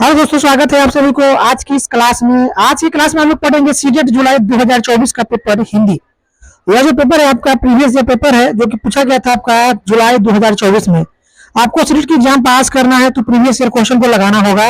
Hello दोस्तों, स्वागत है आप सभी को आज की इस क्लास में। आज की क्लास में हम लोग पढ़ेंगे सीटेट जुलाई 2024 का पेपर हिंदी। यह जो पेपर है आपका प्रीवियस ईयर पेपर है जो कि पूछा गया था आपका जुलाई 2024 में। आपको सीटेट की एग्जाम पास करना है तो प्रीवियस ईयर क्वेश्चन को लगाना होगा।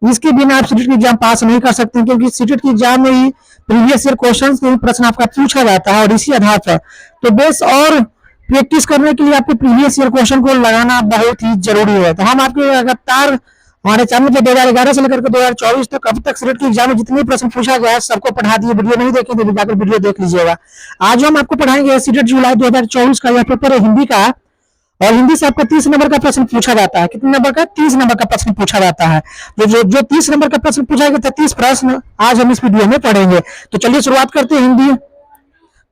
इसके बिना आप सीटेट की एग्जाम पास नहीं कर सकते क्योंकि सीटेट की एग्जाम में ही प्रीवियस ईयर क्वेश्चन के प्रश्न आपका पूछा जाता है और इसी आधार पर तो बेस और प्रैक्टिस करने के लिए आपको प्रीवियस ईयर क्वेश्चन को लगाना बहुत ही जरूरी है। तो हम आपके लगातार हमारे चैनल पे 2011 से लेकर के 2024 तक अब तक सीटेट के एग्जाम में जितने प्रश्न पूछा गया है सबको पढ़ा दिए। वीडियो नहीं देखे तो जाकर वीडियो देख लीजिएगा। आज हम आपको पढ़ाएंगे सीटेट जुलाई 2024 का यह पेपर है हिंदी का, और हिंदी से आपका 30 नंबर का प्रश्न पूछा जाता है। कितने नंबर का? 30 नंबर का प्रश्न पूछा जाता है। जो 30 नंबर का प्रश्न पूछा गया 30 प्रश्न आज हम इस वीडियो में पढ़ेंगे। तो चलिए शुरुआत करते हैं। हिंदी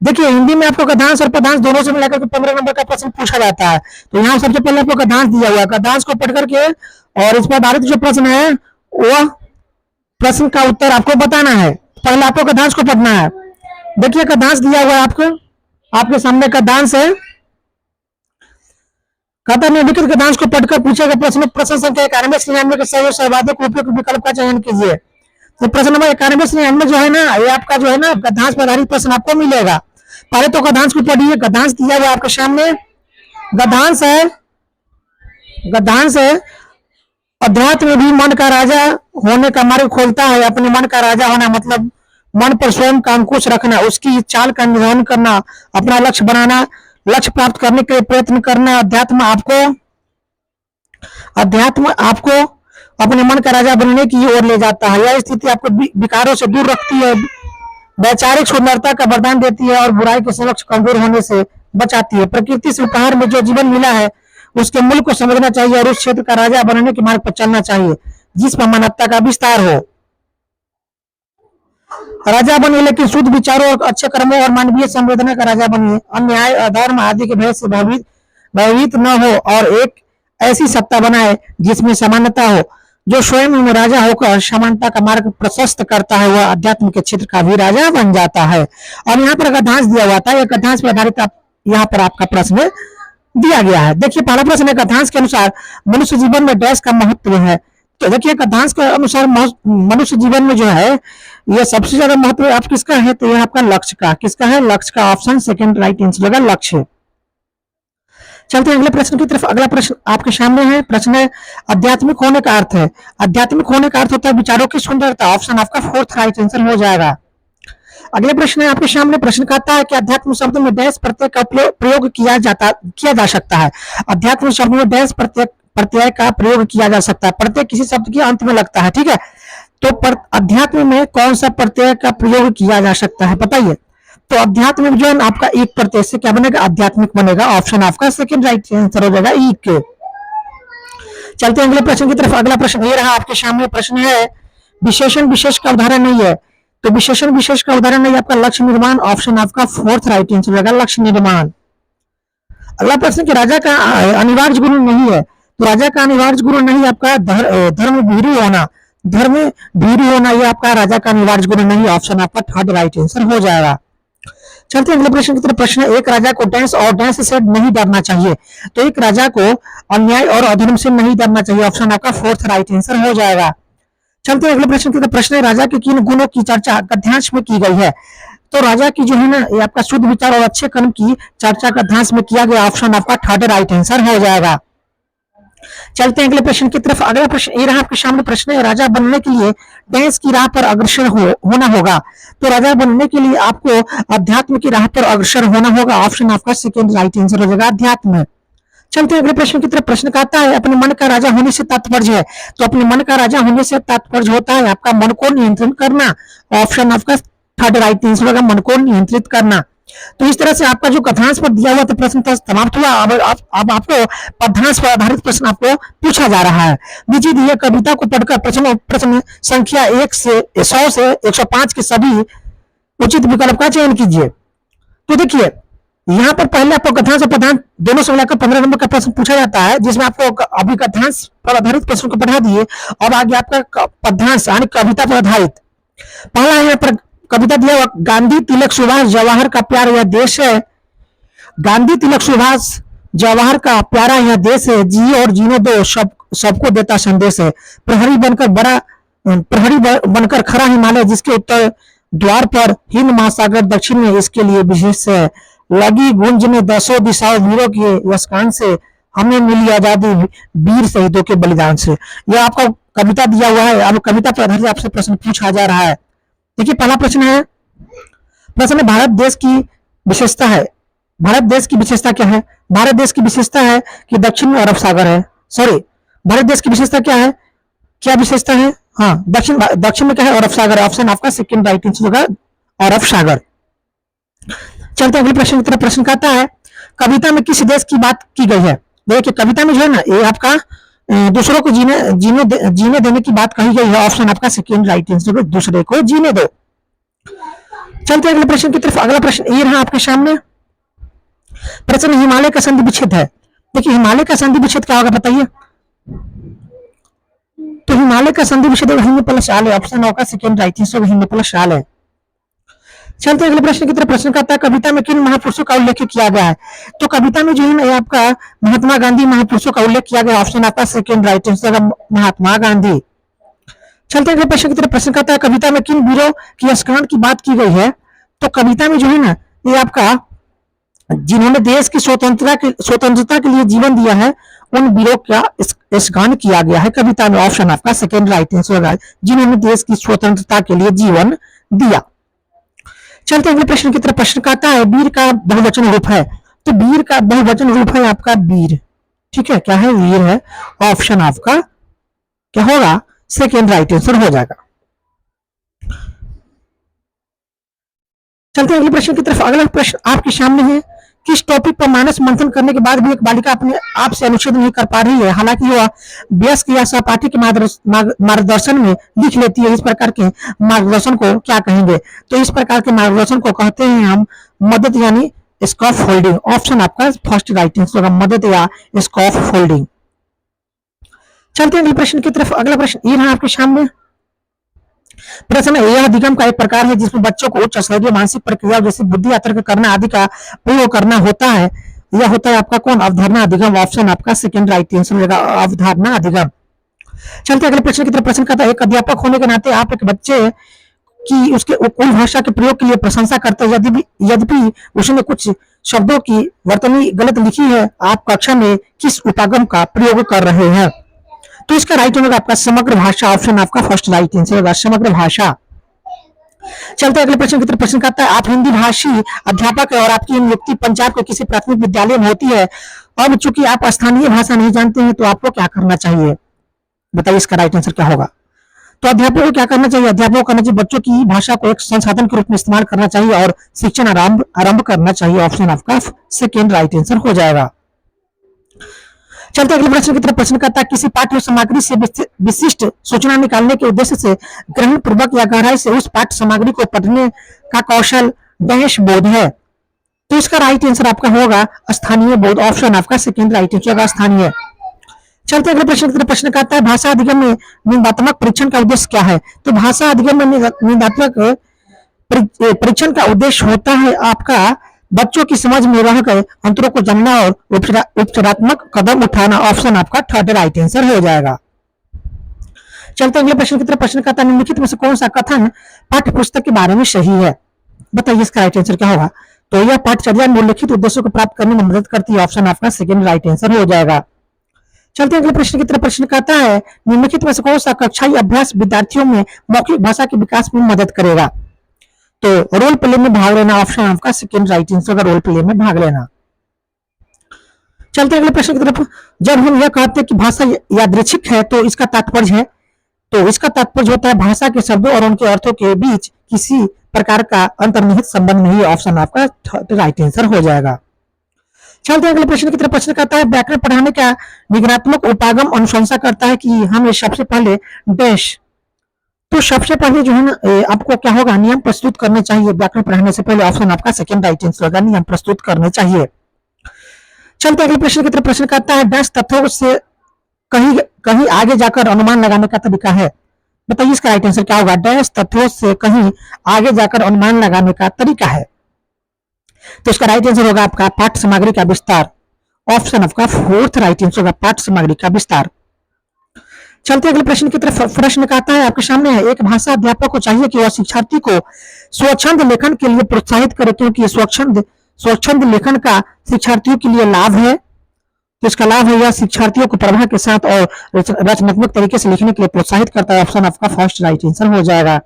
देखिए, हिंदी में आपको गद्यांश और पद्यांश दोनों से मिलाकर के 15 नंबर का प्रश्न पूछा जाता है। तो यहाँ सबसे पहले आपको गद्यांश दिया हुआ है। गद्यांश को पढ़ करके और इस पर आधारित जो प्रश्न है वह प्रश्न का उत्तर आपको बताना है। पहले आपको गद्यांश को पढ़ना है। देखिए गद्यांश दिया हुआ है आपको, आपके सामने गद्यांश है। कहता है निम्नलिखित गद्यांश को पढ़कर पूछेगा प्रश्न संख्या 91 से 99 के सर्वाधिक उपयुक्त विकल्प का चयन कीजिए। तो प्रश्न नंबर 91 से 99 जो है ना, ये आपका जो है ना गद्यांश पर आधारित प्रश्न आपको मिलेगा। पहले तो गद्यांश को पढ़िए। गद्यांश दिया हुआ आपके सामने। गद्यांश है अध्यात्म में भी मन का राजा होने का मार्ग खोलता है। अपने मन का राजा होना मतलब मन पर स्वयं का अंकुश रखना, उसकी चाल का निर्धारण करना, अपना लक्ष्य बनाना, लक्ष्य प्राप्त करने के लिए प्रयत्न करना। अध्यात्म आपको अपने मन का राजा बनने की ओर ले जाता है। यह स्थिति आपको विकारों से दूर रखती है, वैचारिक सुंदरता का वरदान देती है और बुराई के समक्ष कमजोर होने से बचाती है। प्रकृति से उपहार में जो जीवन मिला है उसके मूल्य को समझना चाहिए और उस क्षेत्र का राजा बनने के मार्ग पर चलना चाहिए जिस पर मानवता का विस्तार हो। राजा बनिए लेकिन शुद्ध विचारों और अच्छे कर्मों और मानवीय संवेदना का राजा बनिए। अन्याय, अधर्म आदि के भय से भयभीत न हो और एक ऐसी सत्ता बनाए जिसमें समानता हो। जो स्वयं में राजा होकर समानता का मार्ग प्रशस्त करता है वह अध्यात्म के क्षेत्र का भी राजा बन जाता है। और यहाँ पर गद्यांश दिया हुआ था। गद्यांश पर आधारित यहाँ पर आपका प्रश्न दिया गया है। देखिए पहला प्रश्न है गद्यांश के अनुसार मनुष्य जीवन में डैश का महत्व है। तो देखिए गद्यांश के अनुसार मनुष्य जीवन में जो है यह सबसे ज्यादा महत्व आप किसका है? तो यह आपका लक्ष्य का। किसका है? लक्ष्य का। ऑप्शन सेकंड राइट आंसर होगा लक्ष्य। चलते हैं अगले प्रश्न की तरफ। अगला प्रश्न आपके सामने है। प्रश्न है आध्यात्मिक होने का अर्थ है। आध्यात्मिक होने का अर्थ होता है विचारों की सुंदरता। ऑप्शन आपका फोर्थ राइट आंसर हो जाएगा। अगले प्रश्न है आपके सामने। प्रश्न कहता है कि अध्यात्म शब्द में डैश प्रत्यय का प्रयोग किया जा सकता है। अध्यात्म शब्द में डैश प्रत्यय का प्रयोग किया जा सकता है। प्रत्यय किसी शब्द के अंत में लगता है, ठीक है। तो अध्यात्म में कौन सा प्रत्यय का प्रयोग किया जा सकता है बताइए। तो अध्यात्म में जो है आपका एक प्रत्यय से क्या बनेगा? आध्यात्मिक बनेगा। ऑप्शन आपका सेकंड राइट आंसर हो जाएगा एक। चलते हैं अगले प्रश्न की तरफ। अगला प्रश्न ये रहा आपके सामने। प्रश्न है विशेषण विशेष का उदाहरण नहीं है। तो विशेषण विशेष का उदाहरण नहीं, आपका लक्ष्य निर्माण। ऑप्शन आपका फोर्थ राइट आंसर होगा लक्ष्य निर्माण। अगला प्रश्न कि राजा का अनिवार्य गुण नहीं है। तो राजा का अनिवार्य गुण नहीं आपका धर्म भीरू होना। धर्म भीरू होना यह आपका राजा का अनिवार्य गुण नहीं। ऑप्शन आपका थर्ड राइट आंसर हो जाएगा। चलते हैं अगले प्रश्न की तरफ। प्रश्न एक राजा को डैश और डैश से नहीं डरना चाहिए। तो एक राजा को अन्याय और अधर्म से नहीं डरना चाहिए। ऑप्शन आपका फोर्थ राइट आंसर हो जाएगा। चलते हैं अगले प्रश्न की तरफ। प्रश्न है राजा के किन गुणों की चर्चा गद्यांश में की गई है। तो राजा की जो है ना ये आपका शुद्ध विचार और अच्छे कर्म की चर्चा गद्यांश में किया गया। ऑप्शन आपका थर्ड राइट आंसर हो जाएगा। चलते हैं अगले प्रश्न की तरफ। अगला प्रश्न ये रहा आपके सामने। प्रश्न है राजा बनने के लिए डैश की राह पर अग्रसर होना होगा। तो राजा बनने के लिए आपको अध्यात्म की राह पर अग्रसर होना होगा। ऑप्शन आपका सेकंड राइट आंसर हो जाएगा अध्यात्म। चलते हैं अगले प्रश्न की तरफ। प्रश्न कहता है अपने मन का राजा होने से तात्पर्य है। तो अपने मन का राजा होने से तात्पर्य होता है आपका मन को नियंत्रण करना। ऑप्शन आपका थर्ड राइट आंसर होगा मन को नियंत्रित करना। तो इस तरह से आपका जो गद्यांश पर दिया हुआ था प्रश्न समाप्त हुआ। अब आपको पद्यांश पर आधारित प्रश्न आपको पूछा जा रहा है। नीचे दिए कविता को पढ़कर प्रश्न संख्या 1 से 100 से 105 के सभी उचित विकल्प का चयन कीजिए। तो देखिए यहाँ पर पहले आपको गद्यांश और पद्यांश दोनों से मिलाकर 15 नंबर का प्रश्न पूछा जाता है, जिसमें आपको अभी गद्यांश पर आधारित प्रश्न को पढ़ा दिए। अब आगे आपका पद्यांश यानी कविता पर आधारित। पहला यहाँ पर कविता दिया गांधी तिलक सुभाष जवाहर का प्यार यह देश है। गांधी तिलक सुभाष जवाहर का प्यारा यह देश है, जियो और जीने दो, सबको देता संदेश है। प्रहरी बनकर खड़ा हिमालय, जिसके उत्तर द्वार पर हिंद महासागर, दक्षिण में इसके लिए विशेष है। लगी गूंजने दसों दिशाओं, वीरों के यशगान से, हमें मिली आजादी वीर शहीदों के बलिदान से। यह आपको कविता दिया हुआ है। अब कविता पर आधारित आपसे प्रश्न पूछा जा रहा है। देखिए पहला प्रश्न है, भारत देश की विशेषता है। भारत देश की विशेषता क्या है? भारत देश की विशेषता है कि दक्षिण में अरब सागर है। सॉरी, भारत देश की विशेषता क्या है? क्या विशेषता है? हाँ, दक्षिण में क्या है? अरब सागर। ऑप्शन आपका सेकंड राइट आंसर होगा, अरब सागर। चलते अगले प्रश्न की तरफ। प्रश्न कहता है, कविता में किस देश की बात की गई है? देखिए कविता में जो है ना, ये आपका दूसरों को जीने देने की बात कही गई है। ऑप्शन आपका सेकंड राइट आंसर, दूसरे को जीने दो। चलते अगले प्रश्न की तरफ। अगला प्रश्न ये रहा आपके सामने। प्रश्न, हिमालय का संधि विच्छेद है। देखिए हिमालय का संधि विच्छेद क्या होगा बताइए? तो हिमालय का संधि विच्छेद हिंद प्लस आल है। ऑप्शन होगा सेकंड राइट आंसर, हिंद प्लस आल है। चलते अगले प्रश्न की तरफ। प्रश्न कहता है, कविता में किन महापुरुषों का उल्लेख किया गया है? तो कविता में जो है ना, आपका महात्मा गांधी महापुरुषों का उल्लेख किया गया। ऑप्शन आपका second right answer, Mahatma Gandhi. चलते अगले प्रश्न की तरफ। प्रश्न कहता है, कविता में किन वीरों की यशगान की बात की गई है? तो कविता में जो है ना, ये आपका जिन्होंने देश की स्वतंत्रता के लिए जीवन दिया है, उन वीरों का यशगान किया गया है कविता में। ऑप्शन आपका सेकंड राइट आंसर होगा, जिन्होंने देश की स्वतंत्रता के लिए जीवन दिया। चलते अगले प्रश्न की तरफ। प्रश्न कहता है, वीर का बहुवचन रूप है। तो वीर का बहुवचन रूप है आपका वीर। ठीक है, क्या है? वीर है। ऑप्शन आपका क्या होगा? सेकंड राइट आंसर हो जाएगा। चलते अगले प्रश्न की तरफ। अगला प्रश्न आपके सामने है, किस टॉपिक पर मानस मंथन करने के बाद भी एक बालिका अपने आप से अनुच्छेद नहीं कर पा रही है, हालांकि वह वयस्क या सहपाठी के मार्गदर्शन में लिख लेती है? इस प्रकार के मार्गदर्शन को क्या कहेंगे? तो इस प्रकार के मार्गदर्शन को कहते हैं हम मदद यानी स्कॉफ होल्डिंग। ऑप्शन आपका फर्स्ट राइट आंसर होगा, मदद या स्कॉफ होल्डिंग। चलते अगले प्रश्न की तरफ। अगला प्रश्न ये रहा आपके सामने। प्रश्न, यह अधिगम का एक प्रकार है जिसमें बच्चों को उच्च स्तरीय मानसिक प्रक्रिया जैसे बुद्धि तर्क करना आदि का प्रयोग करना होता है। यह होता है आपका कौन? अवधारणा अधिगम। ऑप्शन आपका सेकंड राइट आंसर होगा, अवधारणा अधिगम। चलते अगले प्रश्न की तरफ। प्रश्न कहता है, एक अध्यापक होने के नाते आप एक बच्चे की उसके उन भाषा के प्रयोग के लिए प्रशंसा करते हैं, यद्यपि उसने कुछ शब्दों की वर्तनी गलत लिखी है। आप कक्षा में किस उपागम का प्रयोग कर रहे हैं? तो इसका राइट होगा आपका समग्र भाषा। ऑप्शन आपका फर्स्ट राइट आंसर होगा, समग्र भाषा। चलते अगले प्रश्न की तरफ। प्रश्न कहता है, आप हिंदी भाषी अध्यापक है और आपकी नियुक्ति पंजाब के किसी प्राथमिक विद्यालय में होती है। अब चूंकि आप स्थानीय भाषा नहीं जानते हैं, तो आपको क्या करना चाहिए? बताइए इसका राइट आंसर क्या होगा? तो अध्यापकों को क्या करना चाहिए? अध्यापकों को करना चाहिए बच्चों की भाषा को एक संसाधन के रूप में इस्तेमाल करना चाहिए और शिक्षण आरंभ करना चाहिए। ऑप्शन आपका सेकेंड राइट आंसर हो जाएगा। चलते अगले प्रश्न की तरफ। प्रश्न करता है, किसी पाठ्य सामग्री से विशिष्ट सूचना निकालने के उद्देश्य से ग्रहण पूर्वक या गहराई से उस पाठ्य सामग्री को पढ़ने का कौशल डैश बोध है। तो इसका राइट आंसर आपका होगा स्थानीय बोध। ऑप्शन आपका सेकंड राइट आंसर होगा, स्थानीय। चलते अगले प्रश्न की तरफ। प्रश्न कहता है, भाषा अधिगम में निंदात्मक परीक्षण का उद्देश्य क्या है? तो भाषा अधिगम में निंदात्मक परीक्षण का उद्देश्य होता है आपका बच्चों की समझ में रह गए अंतरों को जानना और उपचारात्मक कदम उठाना। ऑप्शन आपका थर्ड राइट आंसर हो जाएगा। चलते अगले प्रश्न की तरफ। प्रश्न कहता है, निम्नलिखित में से कौन सा कथन पाठ्य पुस्तक के बारे में सही है? बताइए इसका राइट आंसर क्या होगा? तो यह पाठ्यचर्या निम्नलिखित उद्देश्यों को प्राप्त करने में मदद करती है। ऑप्शन आपका सेकंड राइट आंसर हो जाएगा। चलते अगले प्रश्न की तरफ। प्रश्न कहता है, निम्नलिखित में से कौन सा कक्षाई अभ्यास विद्यार्थियों में मौखिक भाषा के विकास में मदद करेगा? तो रोल प्ले में भाग लेना। ऑप्शन आपका सेकंड राइट आंसर होगा, रोल प्ले में भाग लेना। चलते अगले प्रश्न की तरफ। जब हम यह कहते हैं कि भाषा यादृच्छिक है, तो इसका तात्पर्य है, तो इसका तात्पर्य होता है भाषा के शब्दों और उनके अर्थों के बीच किसी प्रकार का अंतर्निहित संबंध नहीं। ऑप्शन आपका राइट आंसर हो जाएगा। चलते अगले प्रश्न की तरफ। प्रश्न करता है, व्याकरण पढ़ाने का निगरात्मक उपागम अनुशंसा करता है कि हमें सबसे पहले डैश। तो सबसे पहले जो है ना, आपको क्या होगा? नियम प्रस्तुत करने चाहिए व्याकरण पढ़ाने से पहले। ऑप्शन आपका सेकंड राइट आंसर होगा, नियम प्रस्तुत करने चाहिए। चलते अगले प्रश्न की तरफ। प्रश्न करता है, डैश तथ्यों से कहीं कहीं आगे जाकर अनुमान लगाने का तरीका है। बताइए इसका राइट आंसर क्या होगा? डैश तथ्यों से कहीं आगे जाकर अनुमान लगाने का तरीका है। तो इसका राइट आंसर होगा आपका पाठ्य सामग्री का विस्तार। ऑप्शन आपका फोर्थ राइट आंसर होगा, पाठ सामग्री का विस्तार। चलते अगले प्रश्न की तरफ। प्रश्न कहता है आपके सामने है, एक भाषा अध्यापक को चाहिए कि वह शिक्षार्थी को स्वच्छंद लेखन के लिए प्रोत्साहित करे, क्योंकि स्वच्छंद लेखन का शिक्षार्थियों के लिए लाभ है। तो इसका लाभ है यह शिक्षार्थियों को प्रभाव के साथ और रचनात्मक तरीके से लिखने के लिए प्रोत्साहित करता है। ऑप्शन आपका फर्स्ट राइट आंसर हो जाएगा।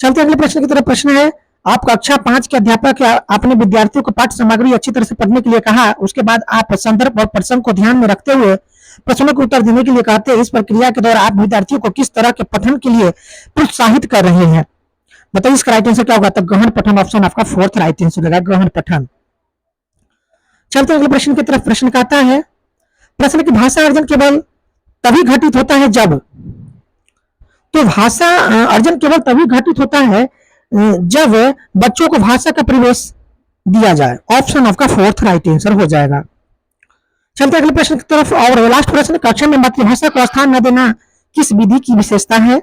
चलते अगले प्रश्न की तरफ। प्रश्न है, आप कक्षा 5 के अध्यापक अपने विद्यार्थियों को पाठ्य सामग्री अच्छी तरह से पढ़ने के लिए कहा, उसके बाद आप संदर्भ और प्रसंग को ध्यान में रखते हुए प्रश्नों के उत्तर देने के लिए कहते हैं। इस प्रक्रिया के दौरान आप विद्यार्थियों को किस तरह के पठन के लिए प्रोत्साहित कर रहे हैं? बताइए इसका राइट आंसर क्या होगा? तो गहन पठन, ऑप्शन आपका फोर्थ राइट आंसर होगा, गहन पठन। चलते अगले प्रश्न की तरफ। प्रश्न कहता है, प्रश्न की भाषा अर्जन केवल तभी घटित होता है जब, तो भाषा अर्जन केवल तभी घटित होता है जब बच्चों को भाषा का प्रवेश दिया जाए। ऑप्शन आपका फोर्थ राइट आंसर हो जाएगा। चलते अगले प्रश्न की तरफ। और लास्ट प्रश्न, कक्षा में मातृभाषा को स्थान न देना किस विधि की विशेषता है?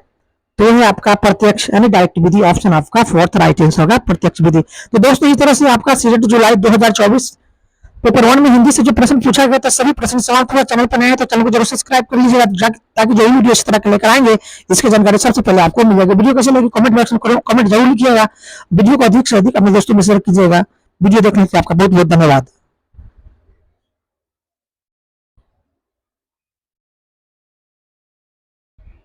तो है आपका प्रत्यक्ष यानी डायरेक्ट विधि। ऑप्शन आपका फोर्थ राइट आंसर होगा, प्रत्यक्ष विधि। तो दोस्तों इस तरह से आपका 6 जुलाई 2024 पेपर 1 में हिंदी से जो प्रश्न पूछा गया था, सभी प्रश्न सवाल पूरा चैनल पर नया है तो चैनल को जरूर सब्सक्राइब कर लीजिएगा, ताकि जो वीडियो इस तरह के लेकर आएंगे इसकी जानकारी सबसे पहले आपको मिल जाएगी। वीडियो कैसे लगी कमेंट बॉक्स में कमेंट जरूर लिखिएगा। वीडियो को अधिक से अधिक अपने दोस्तों में शेयर कीजिएगा। वीडियो देखने के लिए आपका बहुत बहुत धन्यवाद।